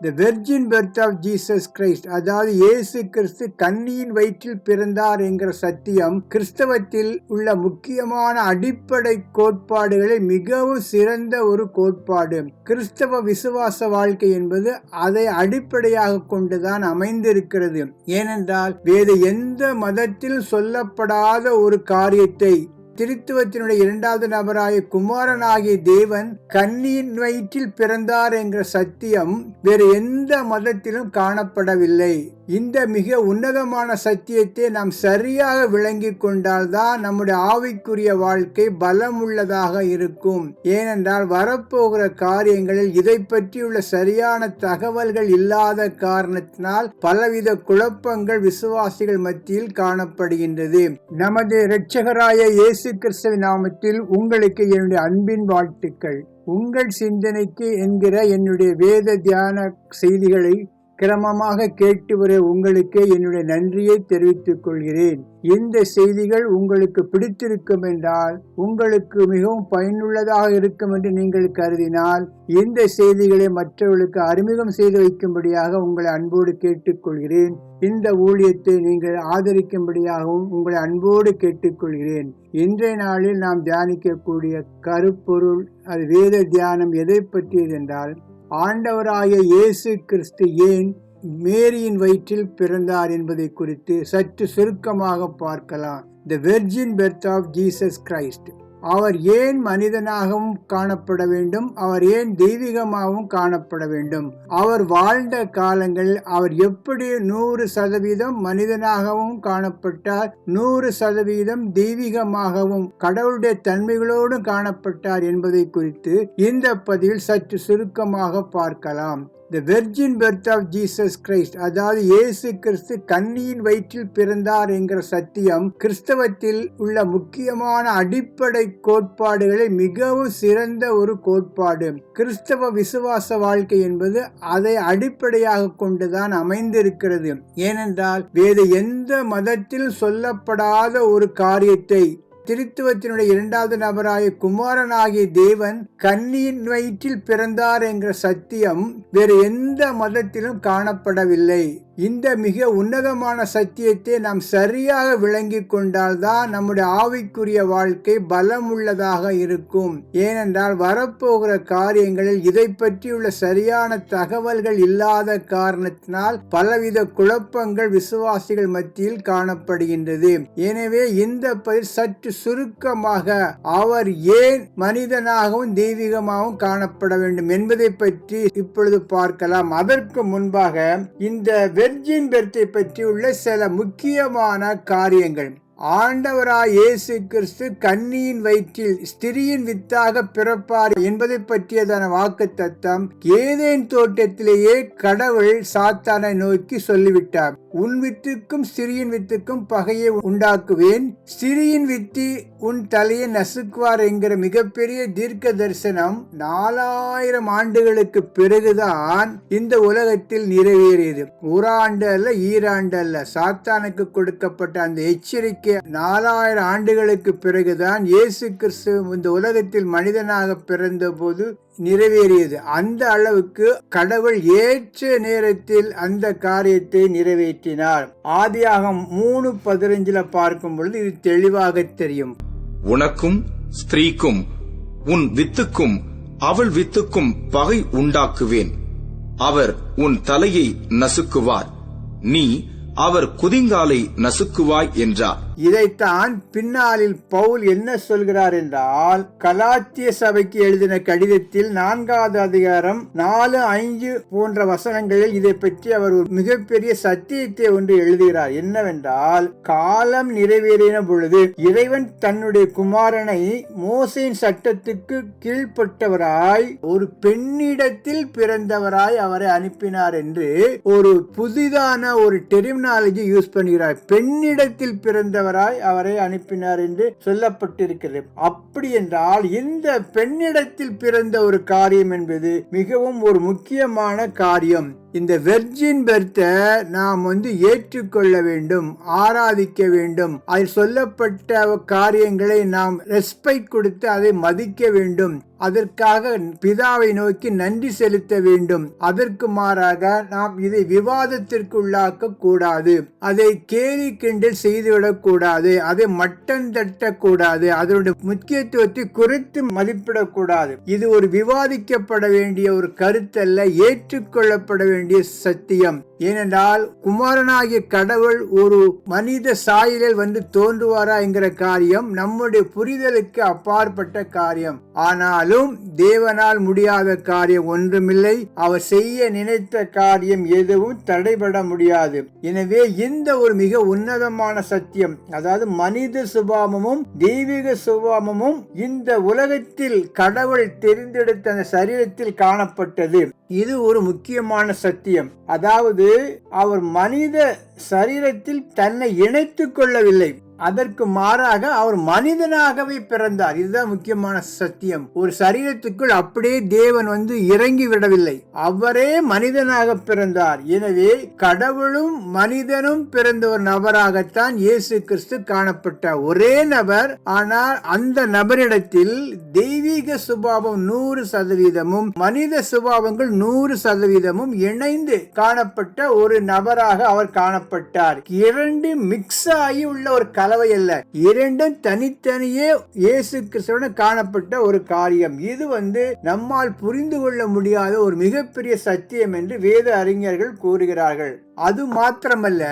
The virgin birth of Jesus Christ, அதாவது இயேசு கிறிஸ்து கன்னியின் வயிற்றில் பிறந்தார் என்கிற சத்தியம் கிறிஸ்தவத்தில் உள்ள முக்கியமான அடிப்படை கோட்பாடுகளில் மிகவும் சிறந்த ஒரு கோட்பாடு. கிறிஸ்தவ விசுவாச வாழ்க்கை என்பது அதை அடிப்படையாக கொண்டுதான் அமைந்திருக்கிறது. ஏனென்றால் வேறு எந்த மதத்தில் சொல்லப்படாத ஒரு காரியத்தை திருத்துவத்தினுடைய இரண்டாவது நபராய குமாரனாகிய தேவன் கன்னியின் வயிற்றில் பிறந்தார் என்ற சத்தியம் வேறு எந்த மதத்திலும் காணப்படவில்லை. இந்த மிக உன்னதமான சத்தியத்தை நாம் சரியாக விளங்கி கொண்டால்தான் நம்முடைய ஆவிக்குரிய வாழ்க்கை பலம் உள்ளதாக இருக்கும். ஏனென்றால் வரப்போகிற காரியங்களில் இதை பற்றியுள்ள சரியான தகவல்கள் இல்லாத காரணத்தினால் பலவித குழப்பங்கள் விசுவாசிகள் மத்தியில் காணப்படுகின்றது. நமது இரட்சகராய இயேசு கிறிஸ்துவின் நாமத்தில் உங்களுக்கு என்னுடைய அன்பின் வாழ்த்துக்கள். உங்கள் சிந்தனைக்கு என்கிற என்னுடைய வேத தியான செய்திகளை கிரமமாக கேட்டு வர உங்களுக்கு என்னுடைய நன்றியை தெரிவித்துக் கொள்கிறேன். இந்த செய்திகள் உங்களுக்கு பிடித்திருக்கும் என்றால், உங்களுக்கு மிகவும் பயனுள்ளதாக இருக்கும் என்று நீங்கள் கருதினால், இந்த செய்திகளை மற்றவர்களுக்கு அறிமுகம் செய்து வைக்கும்படியாக உங்களை அன்போடு கேட்டுக்கொள்கிறேன். இந்த ஊழியத்தை நீங்கள் ஆதரிக்கும்படியாகவும் உங்களை அன்போடு கேட்டுக்கொள்கிறேன். இன்றைய நாளில் நாம் தியானிக்கக்கூடிய கருப்பொருள், அது வேத தியானம் எதை பற்றியது என்றால், ஆண்டவராய இயேசு கிறிஸ்து ஏன் மேரியின் வயிற்றில் பிறந்தார் என்பதை குறித்து சற்று சுருக்கமாக பார்க்கலாம். The virgin birth of Jesus Christ. அவர் ஏன் மனிதனாகவும் காணப்பட வேண்டும், அவர் ஏன் தெய்வீகமாகவும் காணப்பட வேண்டும், அவர் வாழ்ந்த காலங்களில் அவர் எப்படி 100% மனிதனாகவும் காணப்பட்டார், 100% தெய்வீகமாகவும் கடவுளுடைய தன்மைகளோடு காணப்பட்டார் என்பதை குறித்து இந்த பதிவில் சற்று சுருக்கமாக பார்க்கலாம். The virgin birth of Jesus Christ, அதாவது இயேசு கிறிஸ்து கன்னியின் வயிற்றில் பிறந்தார் என்கிற சத்தியம் கிறிஸ்தவத்தில் உள்ள முக்கியமான அடிப்படை கோட்பாடுகளில் மிகவும் சிறந்த ஒரு கோட்பாடு. கிறிஸ்தவ விசுவாச வாழ்க்கை என்பது அதை அடிப்படையாக கொண்டுதான் அமைந்திருக்கிறது. ஏனென்றால் வேறு எந்த மதத்தில் சொல்லப்படாத ஒரு காரியத்தை திருத்துவத்தினுடைய இரண்டாவது நபராய குமாரனாகிய தேவன் கன்னியின் வயிற்றில் பிறந்தார் என்ற சத்தியம் வேறு எந்த மதத்திலும் காணப்படவில்லை. இந்த மிக உன்னதமான சத்தியத்தை நாம் சரியாக விளங்கி கொண்டால்தான் நம்முடைய ஆவிக்குரிய வாழ்க்கை பலம் உள்ளதாக இருக்கும். ஏனென்றால் வரப்போகிற காரியங்களில் இதை பற்றியுள்ள சரியான தகவல்கள் இல்லாத காரணத்தினால் பலவித குழப்பங்கள் விசுவாசிகள் மத்தியில் காணப்படுகின்றது. எனவே இந்த பதில் சற்று சுருக்கமாக அவர் ஏன் மனிதனாகவும் தெய்வீகமாகவும் காணப்பட வேண்டும் என்பதை பற்றி இப்பொழுது பார்க்கலாம். அதற்கு முன்பாக இந்த வெர்ஜின் பர்த்தை பற்றியுள்ள சில முக்கியமான காரியங்கள். ஆண்டவராய் இயேசு கிறிஸ்து கன்னியின் வயிற்றில் ஸ்திரியின் வித்தாக பிறப்பார் என்பதை பற்றியதான வாக்கு தத்தம் ஏதேன் தோட்டத்திலேயே கடவுள் சாத்தானை நோக்கி சொல்லிவிட்டார். உன் வித்துக்கும் ஸ்திரியின் வித்துக்கும் பகையை உண்டாக்குவேன், ஸ்திரியின் வித்து உன் தலையை நசுக்குவார் என்கிற மிகப்பெரிய தீர்க்க தரிசனம் 4000 ஆண்டுகளுக்கு பிறகுதான் இந்த உலகத்தில் நிறைவேறியது. ஒரு ஆண்டு அல்ல, ஈராண்டு அல்ல. சாத்தானுக்கு கொடுக்கப்பட்ட அந்த எச்சரிக்கை 4000 ஆண்டுகளுக்கு பிறகுதான் இயேசு கிறிஸ்து இந்த உலகத்தில் மனிதனாக பிறந்த போது நிறைவேறியது. அந்த அளவுக்கு கடவுள் ஏற்ற நேரத்தில் அந்த காரியத்தை நிறைவேற்றினார். ஆதியாகமம் 3:15 பார்க்கும் பொழுது இது தெளிவாக தெரியும். உனக்கும் ஸ்திரீக்கும் உன் வித்துக்கும் அவள் வித்துக்கும் பகை உண்டாக்குவேன், அவர் உன் தலையை நசுக்குவார், நீ அவர் குதிங்காலை நசுக்குவாய் என்றார். இதைத்தான் பின்னாளில் பவுல் என்ன சொல்கிறார் என்றால், கலாத்திய சபைக்கு எழுதின கடிதத்தில் 4வது அதிகாரம் 4-5 போன்ற வசனங்களில் இதை பற்றி அவர் ஒரு மிகப்பெரிய சத்தியத்தை ஒன்று எழுதுகிறார். என்னவென்றால், காலம் நிறைவேறின பொழுது இறைவன் தன்னுடைய குமாரனை மோசேயின் சட்டத்துக்கு கீழ்ப்பட்டவராய் ஒரு பெண்ணிடத்தில் பிறந்தவராய் அவரை அனுப்பினார் என்று ஒரு புதிதான ஒரு டெர்மினாலஜி யூஸ் பண்ணுகிறார். பெண்ணிடத்தில் பிறந்த அவரை அனுப்பினார் என்று சொல்லப்பட்டிருக்கிறது. அப்படி என்றால் இந்த பெண்ணிடத்தில் பிறந்த ஒரு காரியம் என்பது மிகவும் ஒரு முக்கியமான காரியம். இந்த வெர்ஜின் பர்த்தை நாம் ஏற்றுக்கொள்ள வேண்டும், ஆராதிக்க வேண்டும். அதில் சொல்லப்பட்ட காரியங்களை நாம் ரெஸ்பெக்ட் கொடுத்து அதை மதிக்க வேண்டும். அதற்காக பிதாவை நோக்கி நன்றி செலுத்த வேண்டும். அதற்கு மாறாக நாம் இதை விவாதத்திற்கு உள்ளாக்க கூடாது, அதை கேலி கிண்டல் செய்துவிடக் கூடாது, அதை மட்டம் தட்டக்கூடாது, அதனுடைய முக்கியத்துவத்தை குறைத்து மதிப்பிடக்கூடாது. இது ஒரு விவாதிக்கப்பட வேண்டிய ஒரு கருத்தல்ல, ஏற்றுக்கொள்ளப்பட வேண்டிய சத்தியம். ஏனென்றால் குமாரனாகிய கடவுள் ஒரு மனித சாயலில் தோன்றுவாரா என்கிற காரியம் நம்முடைய புரிதலுக்கு அப்பாற்பட்ட காரியம். ஆனாலும் தேவனால் முடியாத காரியம் ஒன்றுமில்லை. அவர் செய்ய நினைத்த காரியம் எதுவும் தடைபட முடியாது. எனவே இந்த ஒரு மிக உன்னதமான சத்தியம், அதாவது மனித சுபாவமும் தெய்வீக சுபாவமும் இந்த உலகத்தில் கடவுள் தெரிந்தெடுத்த அந்த சரீரத்தில் காணப்பட்டது. இது ஒரு முக்கியமான சத்தியம். அதாவது அவர் மனித சரீரத்தில் தன்னை இணைத்துக் கொள்ளவில்லை, அதற்கு மாறாக அவர் மனிதனாகவே பிறந்தார். இதுதான் முக்கியமான சத்தியம். ஒரு சரீரத்துக்குள் அப்படியே தேவன் இறங்கி விடவில்லை, அவரே மனிதனாக பிறந்தார். எனவே கடவுளும் மனிதனும் பிறந்த ஒரு நபராகத்தான் இயேசு கிறிஸ்து காணப்பட்டார். ஒரே நபர், ஆனால் அந்த நபரிடத்தில் தெய்வீக சுபாவம் 100%, மனித சுபாவங்கள் 100% இணைந்து காணப்பட்ட ஒரு நபராக அவர் காணப்பட்டார். இரண்டு மிக்ஸ் ஆகி உள்ள ஒரு கலவை அல்ல, இரண்டும் தனித்தனியே இயேசு கிறிஸ்துவுடன் காணப்பட்ட ஒரு காரியம். இது நம்மால் புரிந்து கொள்ள முடியாத ஒரு மிகப்பெரிய சத்தியம் என்று வேத அறிஞர்கள் கூறுகிறார்கள். அது மாத்திரமல்ல,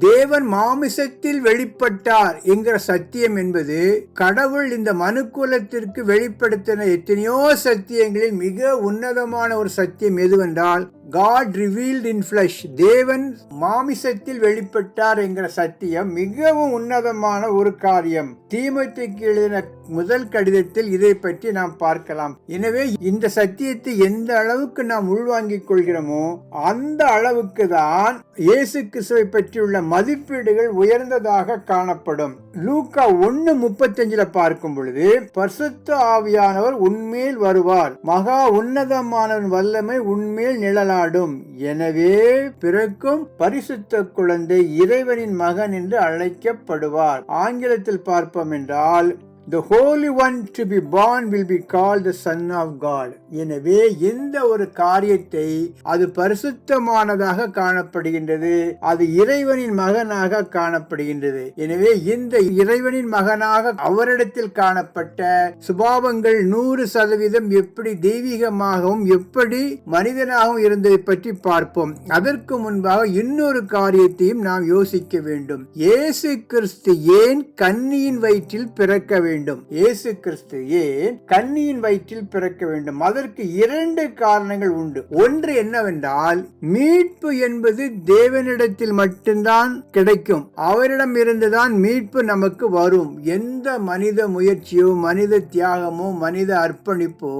தேவன் மாமிசத்தில் வெளிப்பட்டார் என்கிற சத்தியம் என்பது கடவுள் இந்த மனுக்குலத்திற்கு வெளிப்படுத்தின எத்தனையோ சத்தியங்களில் மிக உன்னதமான ஒரு சத்தியம். எதுவென்றால் God revealed in flesh, தேவன் மாமிசத்தில் வெளிப்பட்டார் என்கிற சத்தியம் மிகவும் உன்னதமான ஒரு காரியம். தீமோத்தேயுக்கு எழுதின முதல் கடிதத்தில் இதை பற்றி நாம் பார்க்கலாம். எனவே இந்த சத்தியத்தை எந்த அளவுக்கு நாம் உள்வாங்கிக் கொள்கிறோமோ அந்த அளவுக்கு தான் இயேசு கிறிஸ்துவை பற்றியுள்ள மதிப்பீடுகள் உயர்ந்ததாக காணப்படும். லூக்கா 1:35 பார்க்கும் பொழுது, பரிசுத்த ஆவியானவர் உன்மேல் வருவார், மகா உன்னதமானவன் வல்லமை உன்மேல் நிழலாடும், எனவே பிறக்கும் பரிசுத்த குழந்தை இறைவனின் மகன் என்று அழைக்கப்படுவார். ஆங்கிலத்தில் பார்ப்போம் என்றால், The Holy One to be born will be called the Son of God. எனவே இந்த ஒரு காரியத்தை அது பரிசுத்தமானதாக காணப்படுகின்றது, அது இறைவனின் மகனாக காணப்படுகின்றது. எனவே இந்த இறைவனின் மகனாக அவரிடத்தில் காணப்பட்ட சுபாவங்கள் 100% எப்படி தெய்வீகமாகவும் எப்படி மனிதனாகவும் இருந்ததை பற்றி பார்ப்போம். அதற்கு முன்பாக இன்னொரு காரியத்தையும் நாம் யோசிக்க வேண்டும். இயேசு கிறிஸ்து ஏன் கன்னியின் வயிற்றில் பிறக்க வேண்டும்? இயேசு கிறிஸ்து ஏன் கன்னியின் வயிற்றில் பிறக்க வேண்டும்? அதற்கு 2 காரணங்கள் உண்டு. ஒன்று என்னவென்றால், மீட்பு என்பது தேவனிடத்தில் மட்டும்தான் கிடைக்கும், அவரிடம் இருந்துதான் மீட்பு நமக்கு வரும். எந்த மனித முயற்சியோ மனித தியாகமோ மனித அர்ப்பணிப்போ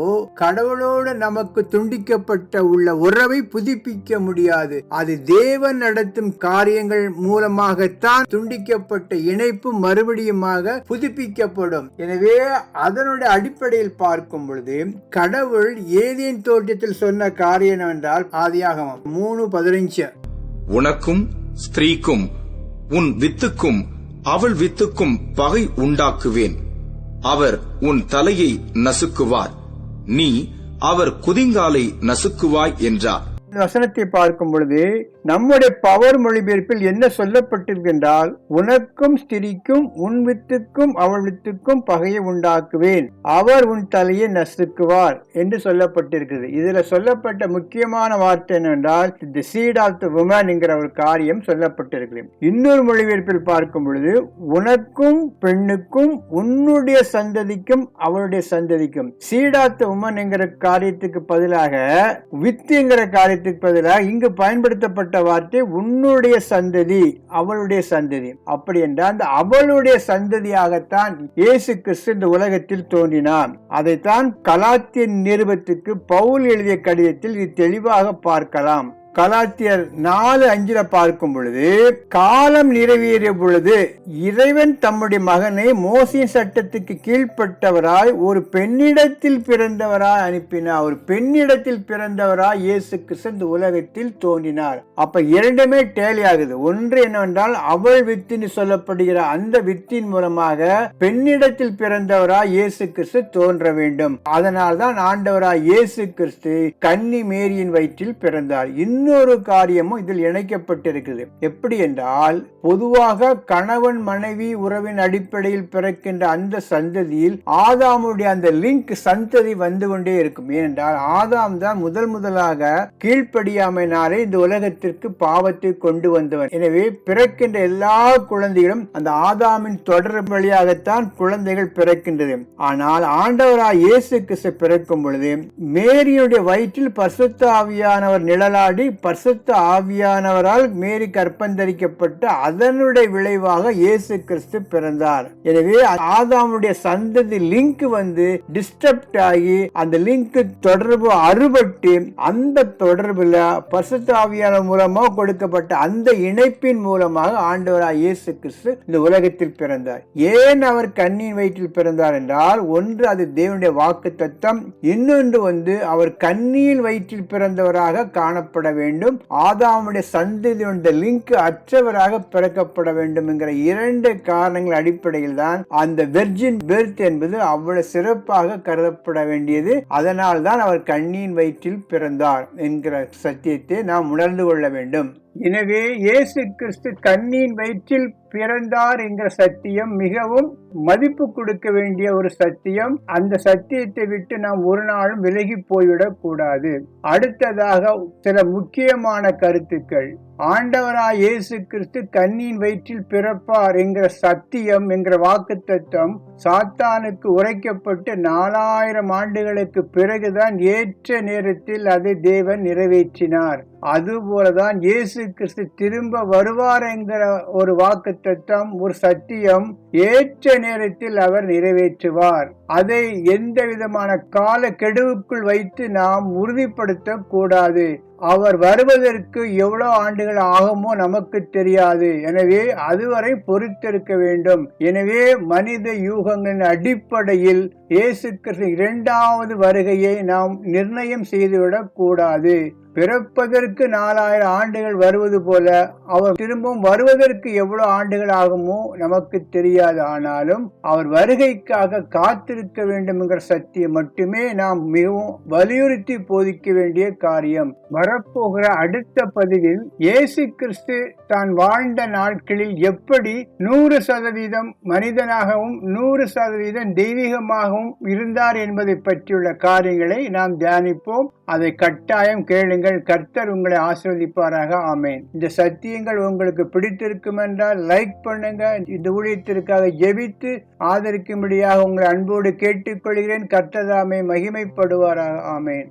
கடவுளோடு நமக்கு துண்டிக்கப்பட்ட உள்ள உறவை புதுப்பிக்க முடியாது. அது தேவன் நடத்தும் காரியங்கள் மூலமாகத்தான் துண்டிக்கப்பட்ட இணைப்பு மறுபடியுமாக புதுப்பிக்கப்படும். எனவே அதனுடைய அடிப்படையில் பார்க்கும் பொழுது கடவுள் ஏதேன் தோட்டத்தில் சொன்ன காரியம் என்னவென்றால், ஆதியாகமம் 3:15, உனக்கும் ஸ்திரீக்கும் உன் வித்துக்கும் அவள் வித்துக்கும் பகை உண்டாக்குவேன், அவர் உன் தலையை நசுக்குவார், நீ அவர் குதிங்காலை நசுக்குவாய் என்றார். வசனத்தை பார்க்கும் பொழுது நம்முடைய பவர் மொழிபெயர்ப்பில் என்ன சொல்லப்பட்டிருக்கின்றால், உனக்கும் ஸ்திரீக்கும் உன் வித்துக்கும் அவள் வித்துக்கும் பகையை உண்டாக்குவேன், அவர் உன் தலையை நசுக்குவார் என்று சொல்லப்பட்டிருக்கிறது. இதுல சொல்லப்பட்ட முக்கியமான வார்த்தை என்னவென்றால், the seed of the woman என்கிற ஒரு காரியம் சொல்லப்பட்டிருக்கிறது. இன்னொரு மொழிபெயர்ப்பில் பார்க்கும் பொழுது, உனக்கும் பெண்ணுக்கும் உன்னுடைய சந்ததிக்கும் அவளுடைய சந்ததிக்கும், seed of the woman என்கிற காரியத்துக்கு பதிலாக வித்து என்கிற காரியத்துக்கு பதிலாக இங்கு பயன்படுத்தப்பட்ட வார்த்தை உன்னுடைய சந்ததி அவளுடைய சந்ததி. அப்படி என்றால் அந்த அவளுடைய சந்ததியாகத்தான் இயேசு கிறிஸ்து இந்த உலகத்தில் தோன்றினார். அதைத்தான் கலாத்தியர் நிருபத்துக்கு பவுல் எழுதிய கடிதத்தில் இது தெளிவாக பார்க்கலாம். கலாத்தியர் 4:5 பார்க்கும் பொழுது, காலம் நிறைவேறிய பொழுது இறைவன் தம்முடைய மகனை மோசேயின் சட்டத்துக்கு கீழ்ப்பட்டவராய் ஒரு பெண்ணிடத்தில் பிறந்தவராய் அனுப்பினார். ஒரு பெண்ணிடத்தில் பிறந்தவராய் இயேசு கிறிஸ்து இந்த உலகத்தில் தோன்றினார். அப்ப இரண்டுமே டேலி ஆகுது. ஒன்று என்னவென்றால் அவள் வித்து சொல்லப்படுகிற அந்த வித்தின் மூலமாக பெண்ணிடத்தில் பிறந்தவராய் இயேசு கிறிஸ்து தோன்ற வேண்டும். அதனால்தான் ஆண்டவராய் இயேசு கிறிஸ்து கன்னி மேரியின் வயிற்றில் பிறந்தார். இன்னொரு காரியமும் இதில் இணைக்கப்பட்டிருக்கிறது. எப்படி என்றால், பொதுவாக கணவன் மனைவி உறவின் அடிப்படையில் பிறக்கின்ற அந்த சந்ததியில் ஆதாமுடைய அந்த லிங்க் சந்ததி வந்து கொண்டே இருக்கும். ஏனென்றால் ஆதாம் தான் முதலாக கீழ்ப்படியாமையினாலே இந்த உலகத்திற்கு பாவத்தை கொண்டு வந்தவன். எனவே பிறக்கின்ற எல்லா குழந்தைகளும் அந்த ஆதாமின் தொடர் வழியாகத்தான் குழந்தைகள் பிறக்கின்றது. ஆனால் ஆண்டவராய் இயேசு கிறிஸ்து பிறக்கும் பொழுது மேரியுடைய வயிற்றில் பரிசுத்த ஆவியானவர் நிழலாடி பரிசுத்த ஆவியானவரால் மேரி கற்பந்தரிக்கப்பட்டு அதனுடைய விளைவாக இயேசு கிறிஸ்து பிறந்தார். எனவே ஆதாமுடைய சந்ததி லிங்க் வந்து டிஸ்டர்ப்ட் ஆகி அந்த லிங்க் தொடர்பு அறுபட்டு அந்த தொடர்புல பரிசுத்த ஆவியானவர் மூலமாக கொடுக்கப்பட்ட அந்த இணைப்பின் மூலமாக ஆண்டவராய் இயேசு கிறிஸ்து இந்த உலகத்தில் பிறந்தார். ஏன் அவர் கன்னியின் வயிற்றில் பிறந்தார் என்றால், ஒன்று அது தேவனுடைய வாக்குத்தத்தம், இன்னொன்று வந்து அவர் கன்னியின் வயிற்றில் பிறந்தவராக காணப்பட வேண்டும், ஆதாமுடைய சந்ததியுடைய லிங்க் அற்றவராக பிறக்கப்பட வேண்டும் என்கிற இரண்டு காரணங்கள் அடிப்படையில் தான் அந்த வெர்ஜின் பெர்த் என்பது அவ்வளவு சிறப்பாக கருதப்பட வேண்டியது. அதனால் தான் அவர் கன்னியின் வயிற்றில் பிறந்தார் என்கிற சத்தியத்தை நாம் உணர்ந்து கொள்ள வேண்டும். எனவே இயேசு கிறிஸ்து கன்னியின் வயிற்றில் பிறந்தார் என்கிற சத்தியம் மிகவும் மதிப்பு கொடுக்க வேண்டிய ஒரு சத்தியம். அந்த சத்தியத்தை விட்டு நாம் ஒரு நாளும் விலகி போய்விடக் கூடாது. அடுத்ததாக சில முக்கியமான கருத்துக்கள். ஆண்டவராய் இயேசு கிறிஸ்து கன்னியின் வயிற்றில் பிறப்பார் என்கிற சத்தியம் என்கிற வாக்குத்தத்தம் சாத்தானுக்கு உரைக்கப்பட்டு 4000 ஆண்டுகளுக்கு பிறகுதான் ஏற்ற நேரத்தில் அதை தேவன் நிறைவேற்றினார். அதுபோலதான் இயேசு கிறிஸ்து திரும்ப வருவார் என்கிற ஒரு வாக்குத்தத்தம், ஒரு சத்தியம் ஏற்ற நேரத்தில் அவர் நிறைவேற்றுவார். அதை எந்த விதமான கால கெடுவுக்குள் வைத்து நாம் உறுதிப்படுத்த கூடாது. அவர் வருவதற்கு எவ்வளவு ஆண்டுகள் ஆகுமோ நமக்கு தெரியாது. எனவே அதுவரை பொறுத்திருக்க வேண்டும். எனவே மனித யூகங்களின் அடிப்படையில் இயேசு கிறிஸ்து 2வது வருகையை நாம் நிர்ணயம் செய்துவிடக் கூடாது. பிறப்பதற்கு 4000 ஆண்டுகள் வருவது போல அவர் திரும்பவும் வருவதற்கு எவ்வளவு ஆண்டுகள் ஆகுமோ நமக்கு தெரியாது. ஆனாலும் அவர் வருகைக்காக காத்திருக்க வேண்டும் என்கிற சத்தியம் மட்டுமே நாம் மிகவும் வலியுறுத்தி போதிக்க வேண்டிய காரியம். வரப்போகிற அடுத்த பதிவில் இயேசு கிறிஸ்து தான் வாழ்ந்த நாட்களில் எப்படி 100% மனிதனாகவும் 100% தெய்வீகமாகவும் இருந்தார் என்பதை பற்றியுள்ள காரியங்களை நாம் தியானிப்போம். அதை கட்டாயம் கேளுங்கள். கர்த்தர் உங்களை ஆசீர்வதிப்பாராக. ஆமென். இந்த சத்தியங்கள் உங்களுக்கு பிடித்திருக்கும் என்றால் லைக் பண்ணுங்க. இந்த ஊழியத்திற்காக ஜெபித்து ஆதரிக்கும்படியாக உங்களை அன்போடு கேட்டுக்கொள்கிறேன். கர்த்தர் தாமே மகிமைப்படுவாராக. ஆமென்.